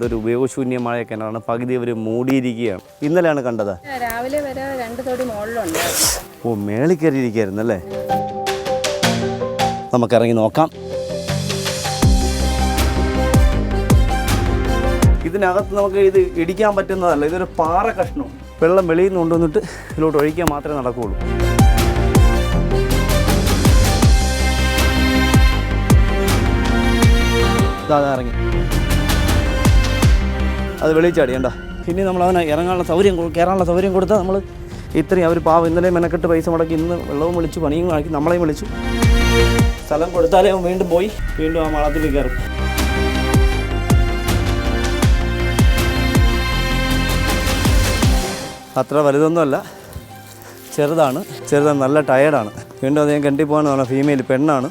ഇതൊരു ഉപയോഗശൂന്യമായ കിണറാണ്. പകുതി അവർ മൂടിയിരിക്കുകയാണ്. ഇന്നലെയാണ് കണ്ടത്. രാവിലെ വരെ 2 തൊടി മുകളിലുണ്ട്. ഓ, മേളിൽ കയറിയിരിക്കുകയായിരുന്നു അല്ലേ? നമുക്കിറങ്ങി നോക്കാം. ഇതിനകത്ത് നമുക്ക് ഇത് ഇടിക്കാൻ പറ്റുന്നതല്ല. ഇതൊരു പാറ കഷ്ണം. വെള്ളം വെളിയിൽ നിന്ന് കൊണ്ടുവന്നിട്ട് ഇതിലോട്ട് ഒഴിക്കാൻ മാത്രമേ നടക്കുകയുള്ളൂ. ഇറങ്ങി അത് വെളിയിൽ ചാടിയണ്ട. പിന്നെ നമ്മൾ അതിനെ ഇറങ്ങാനുള്ള സൗകര്യം, കയറാനുള്ള സൗകര്യം കൊടുത്താൽ നമ്മൾ ഇത്രയും അവർ പാവം ഇന്നലെ മെനക്കെട്ട് പൈസ മുടക്കി ഇന്ന് വെള്ളവും വിളിച്ചു പണിയും ആക്കി നമ്മളെയും വിളിച്ചു. സ്ഥലം കൊടുത്താലേ വീണ്ടും പോയി വീണ്ടും ആ വള്ളത്തിൽ കയറും. അത്ര വലുതൊന്നുമല്ല, ചെറുതാണ്. നല്ല ടയേർഡാണ്. വീണ്ടും അദ്ദേഹം കെട്ടി പോകാൻ ഫീമെയിൽ പെണ്ണാണ്.